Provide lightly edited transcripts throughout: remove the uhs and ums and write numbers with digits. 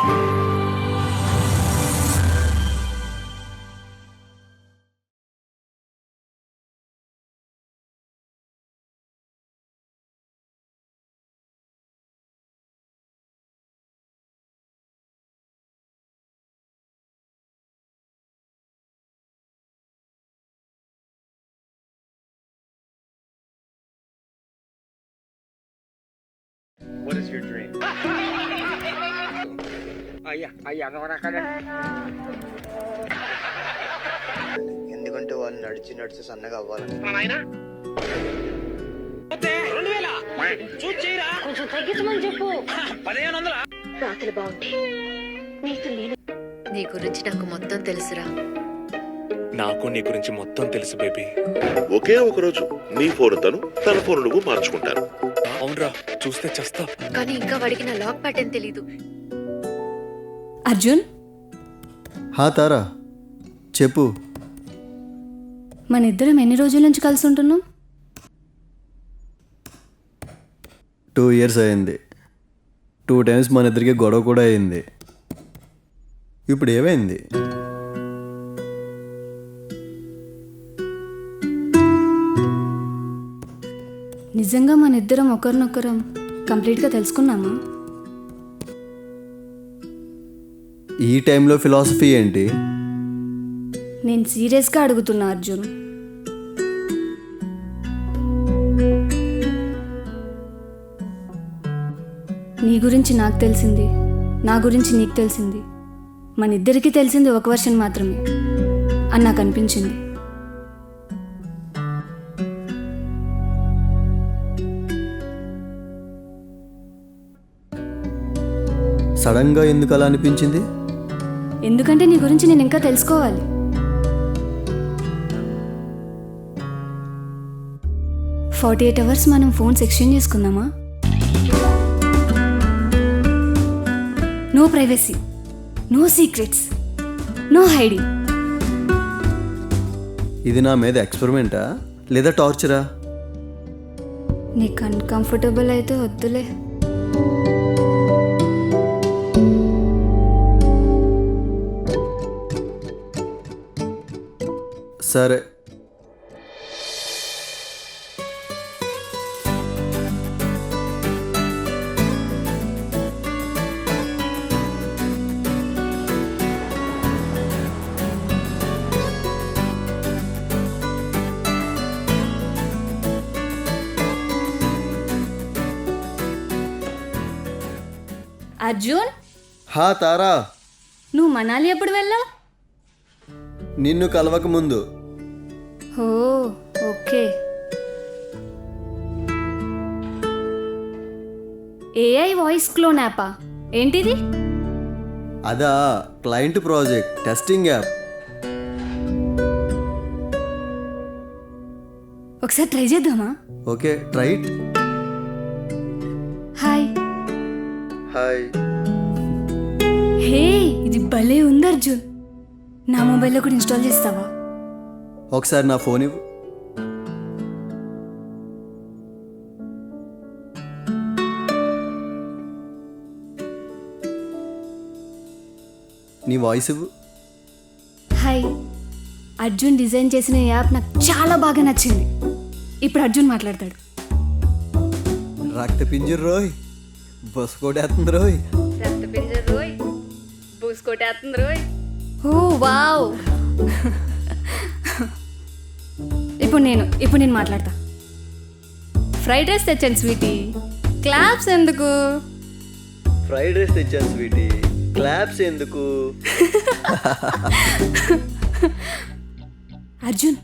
What is your dream? ఎందుకంటే వాళ్ళు నడిచి నడిచి సన్నగా అవ్వాలని. కొంచెం తగ్గించమని చెప్పు. రాత్రి బాగుంది. నీ గురించి నాకు మొత్తం తెలుసురా. నాకు నీ గురించి మొత్తం తెలుసు బేబీ. ఒకే ఒక రోజు నీ ఫోన్ తను, తన ఫోన్ నువ్వు మార్చుకుంటారు. అవునరా, చూస్తే చస్తా. కానీ ఇంకా వాడికి నా లాక్ ప్యాటర్న్ తెలీదు. అర్జున్. హా తారా, చెప్పు. మన ఇద్దరం ఎన్ని రోజుల నుంచి కలిసి ఉంటున్నాం? 2 years అయింది. 2 times మన ఇద్దరికి గొడవ కూడా అయింది. ఇప్పుడు ఏమైంది? నిజంగా మన ఇద్దరం ఒకరినొకరం కంప్లీట్గా తెలుసుకున్నామా? ఈ టైంలో ఫిలాసఫీ ఏంటి? నేను సీరియస్గా అడుగుతున్నా అర్జున్. నీ గురించి నాకు తెలిసింది, నా గురించి నీకు తెలిసింది, మన ఇద్దరికీ తెలిసింది ఒక వర్షన్ మాత్రమే అని నాకు అనిపించింది. సడన్గా ఎందుకు అలా అనిపించింది? ఎందుకంటే నీ గురించి నేను ఇంకా తెలుసుకోవాలి. ఫార్టీ 48 hours మనం ఫోన్స్ ఎక్స్చేంజ్ చేసుకుందామా? No privacy, no secrets, no hiding. ఇది నా మీద ఎక్స్పెరిమెంటా లేదా టార్చరా? నీకు అన్కంఫర్టబుల్ అయితే వద్దులే. సరే. అర్జున్. హా తారా. నువ్వు మనాలి ఎప్పుడు వెళ్ళావు? నిన్ను కలవక ముందు. Oh okay. AI voice clone యాపా ఏంటిది? అదా క్లయింట్ ప్రాజెక్ట్ టెస్టింగ్ యాప్. ఒకసారి ట్రై చేద్దామా? Okay, try it. Hi. Hi. Hey, ఇది భలే ఉంది అర్జున్. నా మొబైల్లో కూడా ఇన్స్టాల్ చేస్తావా? ఒకసారి నా ఫోన్ ఇవ్వు. నీ వాయిస్ ఇవ్వు. హాయ్. అర్జున్ డిజైన్ చేసిన యాప్ నాకు చాలా బాగా నచ్చింది. ఇప్పుడు అర్జున్ మాట్లాడతాడు. రక్త పింజర్ రోయ్, బస్ కొట్టేస్తుంది రోయ్. ఓ వావ్. ఇప్పుడు నేను మాట్లాడతా. ఫ్రైడ్ రైస్ తెచ్చాను స్వీటీ, క్లాప్స్ ఎందుకు? ఫ్రైడ్ రైస్ తెచ్చాను స్వీటీ, క్లాప్స్ ఎందుకు? అర్జున్,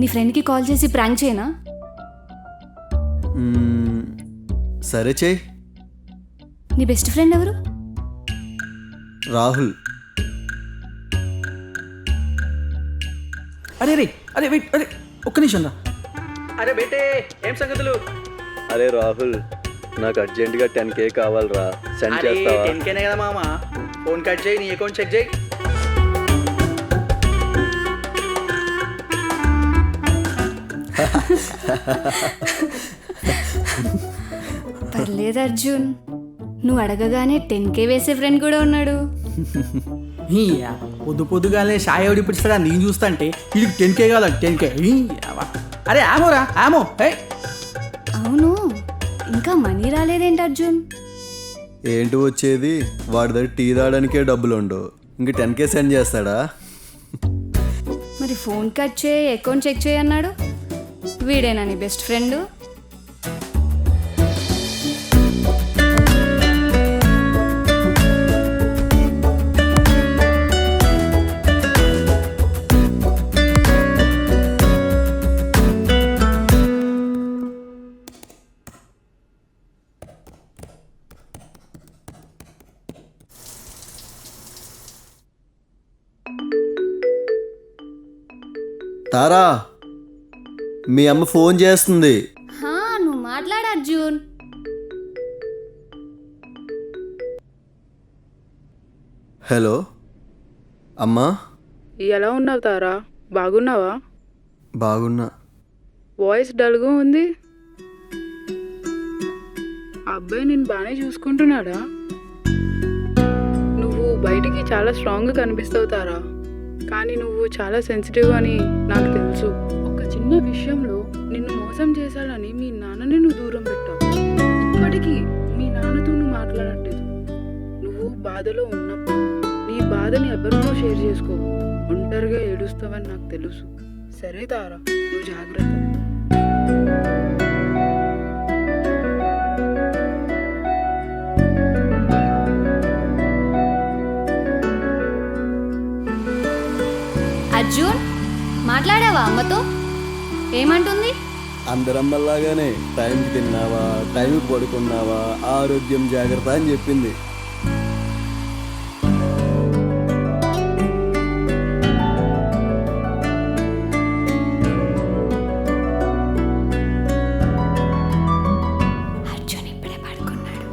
నీ ఫ్రెండ్కి కాల్ చేసి ప్రాంక్ చేయనా? సరే చేయి. నీ బెస్ట్ ఫ్రెండ్ ఎవరు? రాహుల్. అరే రే, అరే వెయిట్, అరే ఒక్క నిమిషం రా. అరే బేటే, ఏం సంగతులు? అరే రాహుల్, నాకు అర్జెంటుగా 10K కావాలరా, సెండ్ చేస్తావా? 10K కదా మామ. ఫోన్ కట్ చేయి, నీ అకౌంట్ చెక్ చేయి. పర్లేదు అర్జున్, నువ్వు అడగగానే 10K వేసే ఫ్రెండ్ కూడా ఉన్నాడు. పొద్దుగాలే షాయ్ ఎవడి పిడిస్తాడా నేను చూస్తా అంటే వీడికి 10K కావాలి 10K. అరే ఆమోరా ఆమో. అవును, ఇంకా మనీ రాలేదేంటి అర్జున్? ఏంటి వచ్చేది, వాడి దగ్గర టీ తాగడానికే డబ్బులు ఉండవు, ఇంక 10K సెండ్ చేస్తాడా? మరి ఫోన్ కట్ చేయి, అకౌంట్ చెక్ చేయి అన్నాడు. వీడేనా నీ బెస్ట్ ఫ్రెండ్? తారా, మీ అమ్మ ఫోన్ చేస్తుంది. నువ్వు మాట్లాడు అర్జున్. హలో అమ్మా. ఎలా ఉన్నావు తారా? బాగున్నావా? బాగున్నా. వాయిస్ డల్గా ఉంది. ఆ అబ్బాయి నేను బాగానే చూసుకుంటున్నాడా? నువ్వు బయటికి చాలా స్ట్రాంగ్గా కనిపిస్తావు తారా, కానీ నువ్వు చాలా సెన్సిటివ్ అని నాకు తెలుసు. ఒక చిన్న విషయంలో నిన్ను మోసం చేశాడని మీ నాన్నని నువ్వు దూరం పెట్టావు. ఇప్పటికీ మీ నాన్నతో నువ్వు మాట్లాడట్లేదు. నువ్వు బాధలో ఉన్నప్పుడు నీ బాధని ఎవరితో షేర్ చేసుకోవు, ఒంటరిగా ఏడుస్తావని నాకు తెలుసు. సరే తారా, నువ్వు జాగ్రత్త. అర్జున్, మాట్లాడావా అమ్మతో? ఏమంటుంది? అందరమ్మల్లాగానే టైంకి తిన్నావా, టైంకి పడుకున్నావా, ఆరోగ్యం జాగ్రత్త అని చెప్పింది. అర్జున్ ఇప్పుడే పడుకున్నాడు.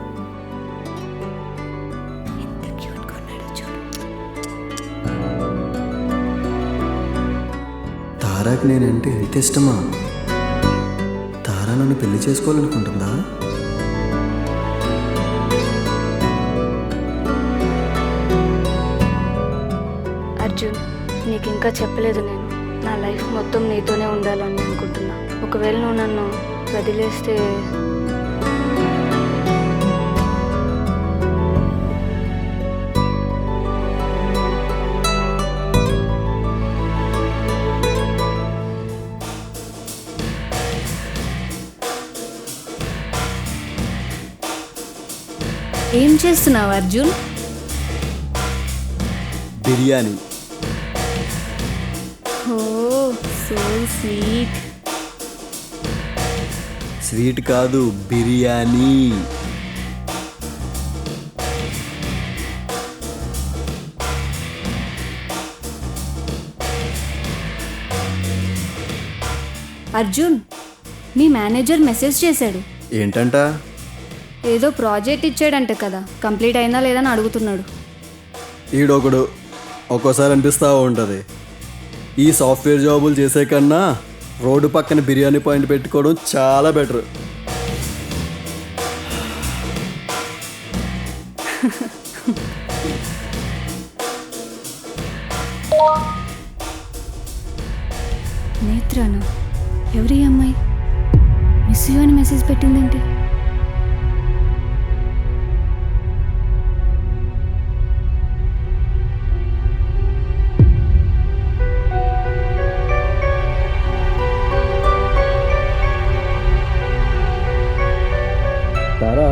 ఎంత క్యూట్గా ఉన్నాడో చూడు. తారాకి నేనంటే ఎంత ఇష్టమా? తారా నన్ను పెళ్లి చేసుకోవాలనుకుంటుందా? అర్జున్, నీకు ఇంకా చెప్పలేదు, నేను నా లైఫ్ మొత్తం నీతోనే ఉండాలని అనుకుంటున్నా. ఒకవేళ నువ్వు నన్ను వదిలేస్తే ఏం చేస్తున్నావు అర్జున్? బిర్యానీ. ఓ సో స్వీట్. స్వీట్ కాదు, బిర్యానీ. అర్జున్, మీ మేనేజర్ మెసేజ్ చేశాడు. ఏంటంట? ఏదో ప్రాజెక్ట్ ఇచ్చాడంట కదా, కంప్లీట్ అయిందా లేదా అని అడుగుతున్నాడు. ఈడొకడు ఒక్కోసారి అనిపిస్తూ ఉంటుంది, ఈ సాఫ్ట్వేర్ జాబులు చేసే కన్నా రోడ్డు పక్కన బిర్యానీ పాయింట్ పెట్టుకోవడం చాలా బెటర్. నేత్రానా? ఎవరి అమ్మాయి మిస్ యూ అని మెసేజ్ పెట్టిందేంటి? తారా,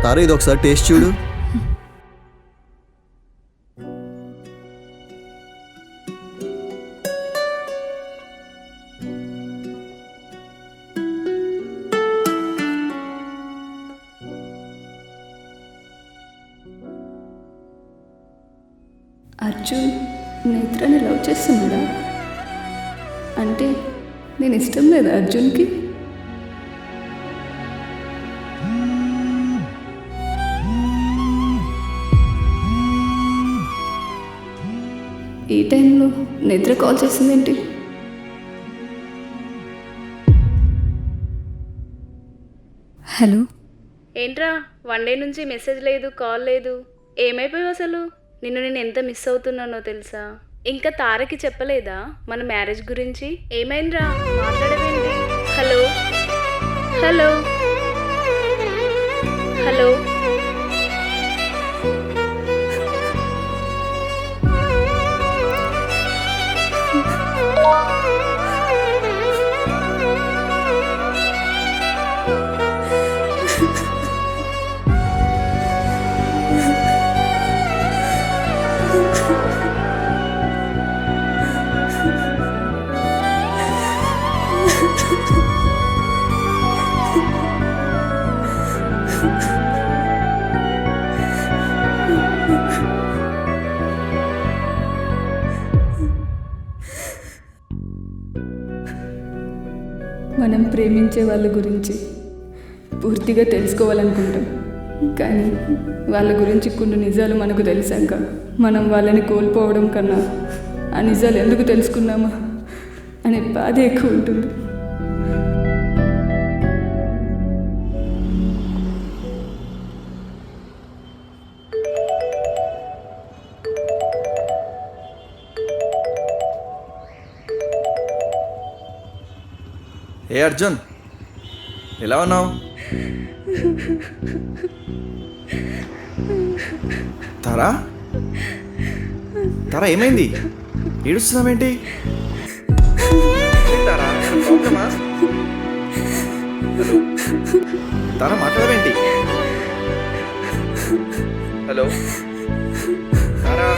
తారా ఇది ఒకసారి టేస్ట్ చూడు. అర్జున్ నేత్రాన్ని లవ్ చేస్తున్నాడా? అంటే నేను ఇష్టం లేదా అర్జున్కి? ఈ టైంలో నిద్ర కాల్ చేసిందేంటి? హలో, ఏంట్రా 1 డే నుంచి మెసేజ్ లేదు, కాల్ లేదు, ఏమైపోయావు అసలు? నేను ఎంత మిస్ అవుతున్నానో తెలుసా? ఇంకా తారకి చెప్పలేదా మన మ్యారేజ్ గురించి? ఏమైందిరా, మాట్లాడవేంటి? హలో హలో హలో మనం ప్రేమించే వాళ్ళ గురించి పూర్తిగా తెలుసుకోవాలనుకుంటాం, కానీ వాళ్ళ గురించి కొన్ని నిజాలు మనకు తెలిసాక మనం వాళ్ళని కోల్పోవడం కన్నా ఆ నిజాలు ఎందుకు తెలుసుకున్నామా అనే బాధ ఎక్కువ ఉంటుంది. ఏ అర్జున్, ఎలా ఉన్నావు? తారా తారా ఏమైంది? ఏడుస్తున్నావేంటి? తారా ప్రాబ్లమా? తారా మాట్లాడవేంటి? హలో తారా.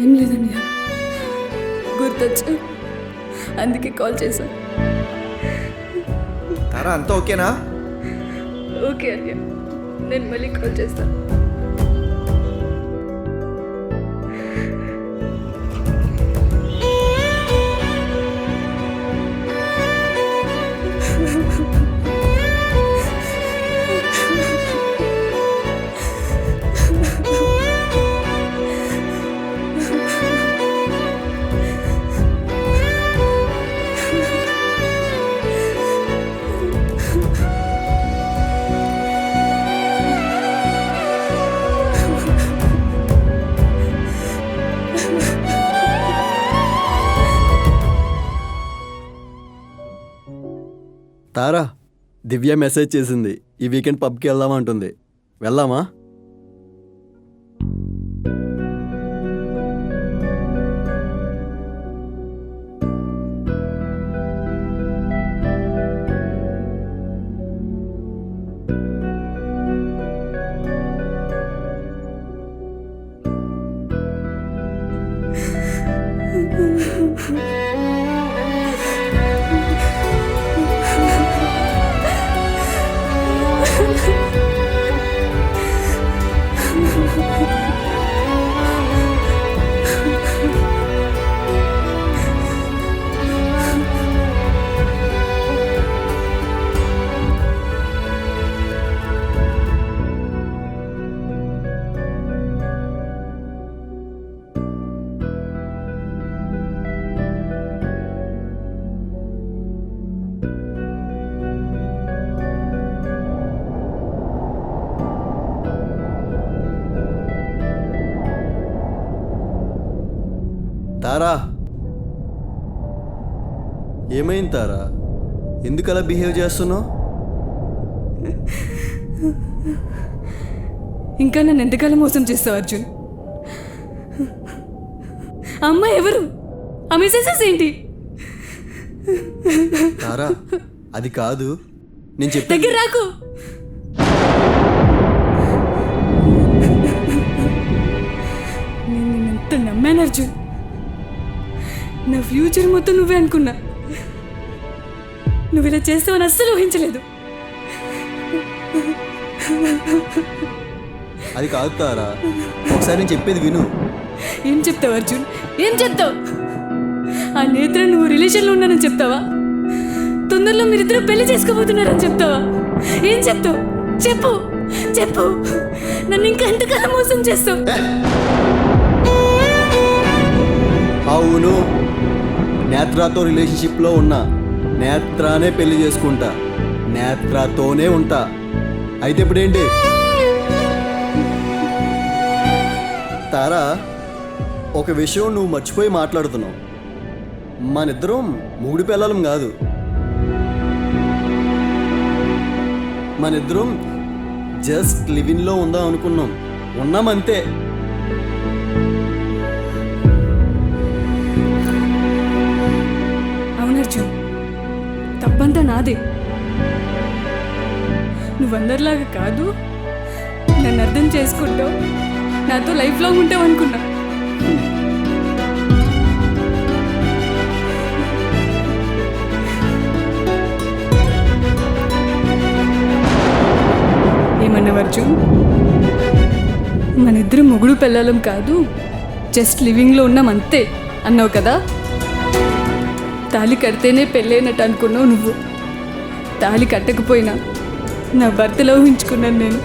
ఏం లేదండి, గుర్తొచ్చా, అందుకే కాల్ చేశాను. తారా అంతా ఓకేనా? ఓకే అన్నయ్య, నేను మళ్ళీ కాల్ చేస్తాను. తారా, దివ్య మెసేజ్ చేసింది, ఈ వీకెండ్ పబ్కి వెళ్దామంటుంది. వెళ్దామా? తారా, ఏమైంది తారా? ఎందుకు అలా బిహేవ్ చేస్తున్నావు? ఇంకా నన్ను ఎంతకాలం మోసం చేస్తావు అర్జున్? అమ్మ ఎవరు? ఆ మెసేజెస్ ఏంటి? తారా, అది కాదు, నేను చెప్పే దగ్గర రాకు. నేను నిన్నంత నమ్మాను అర్జున్, నా ఫ్యూచర్ మొత్తం నువ్వే అనుకున్నా. నువ్వు ఇలా చేస్తావని అస్సలు ఊహించలేదు. అది కాదు తారా, ఒకసారి నేను చెప్పేది విను. ఏం చెప్తావు అర్జున్? ఏం చెప్తావు? ఆ నేత్ర నువ్వు రిలేషన్లో ఉన్నానని చెప్తావా? తొందరలో మీరిద్దరూ పెళ్లి చేసుకోబోతున్నారని చెప్తావా? ఏం చెప్తావు? చెప్పు చెప్పు, నన్ను ఇంకా ఎంతకాలం మోసం చేస్తావు? అవును, నేత్రాతో రిలేషన్షిప్లో ఉన్నా. నేత్రానే పెళ్లి చేసుకుంటా, నేత్రాతోనే ఉంటా. అయితే ఇప్పుడేంటి తారా, ఒక విషయం నువ్వు మర్చిపోయి మాట్లాడుతున్నావు. మనిద్దరం మూడు పిల్లలం కాదు, మనిద్దరం జస్ట్ లివింగ్లో ఉందాం అనుకున్నాం. ఉన్నామంతే. అవునర్జున్, తప్పంతా నాదే. నువ్వందరిలాగా కాదు, నన్ను అర్థం చేసుకుంటావు, నాతో లైఫ్ లాంగ్ ఉంటావు అనుకున్నా. ఏమన్నావు అర్జున్? మనిద్దరం మొగుడు పెళ్ళాలం కాదు, జస్ట్ లివింగ్లో ఉన్నాం అంతే అన్నావు కదా. తాళి కడితేనే పెళ్ళైనట్టు అనుకున్నావు నువ్వు. తాళి కట్టకపోయినా నా భర్తలో ఊహించుకున్నాను నేను.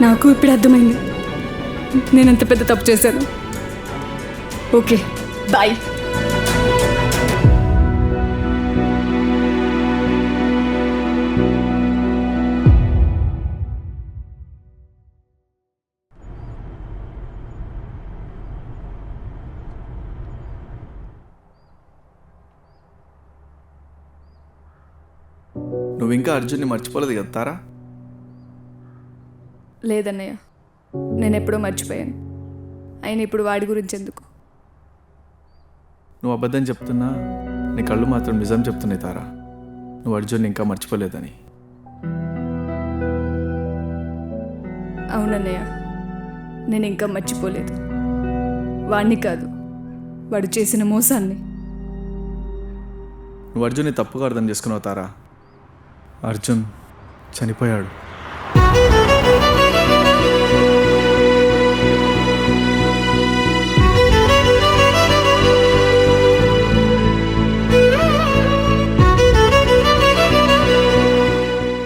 నాకు ఇప్పుడు అర్థమైంది నేనంత పెద్ద తప్పు చేశాను. Okay, bye. నువ్వు ఇంకా అర్జున్ని మర్చిపోలేదు కదా తారా? లేదన్నయ్య, నేను ఎప్పుడో మర్చిపోయాను. అయినా ఇప్పుడు వాడి గురించి ఎందుకు? నువ్వు అబద్ధం చెప్తున్నా, నీ కళ్ళు మాత్రం నిజం చెప్తున్నాయి తారా. నువ్వు అర్జున్ని ఇంకా మర్చిపోలేదని. అవునన్నయ్య, నేను ఇంకా మర్చిపోలేదు. వాడిని కాదు, వాడు చేసిన మోసాన్ని. నువ్వు అర్జున్ని తప్పుగా అర్థం చేసుకున్నావు తారా. అర్జున్ చనిపోయాడు.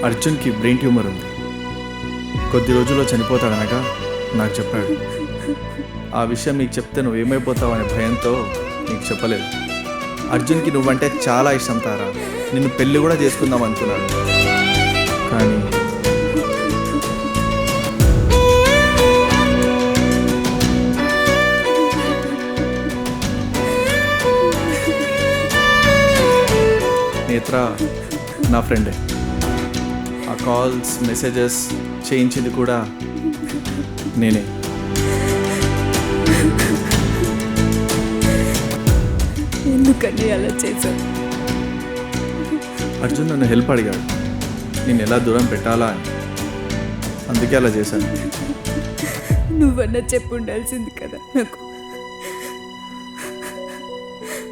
అర్జున్కి బ్రెయిన్ ట్యూమర్ ఉంది, కొద్ది రోజుల్లో చనిపోతాడనగా నాకు చెప్పాడు. ఆ విషయం నీకు చెప్తే నువ్వేమైపోతావు అనే భయంతో నీకు చెప్పలేదు. అర్జున్కి నువ్వంటే చాలా ఇష్టం తారా. నిన్ను పెళ్లి కూడా చేసుకుందాం అనుకున్నాడు, కానీ నేత్ర నా ఫ్రెండే. ఆ కాల్స్ మెసేజెస్ చేయించింది కూడా నేనే. ఎందుకని అలా చేశాను? అర్జున్ నన్ను హెల్ప్ అడిగాడు, నేను ఎలా దూరం పెట్టాలా అని. అందుకే అలా చేశాను. నువ్వన్నా చెప్పు ఉండాల్సింది కదా నాకు.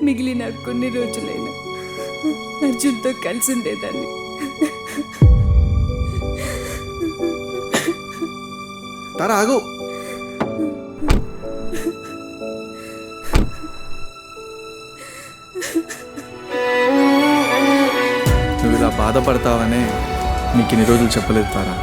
మిగిలిన కొన్ని రోజులైనా అర్జున్తో కలిసి ఉండేదాన్ని. తారా ఆగు. నువ్వు ఇలా బాధపడతావనే నీకు ఇన్ని రోజులు చెప్పలేదు తారా.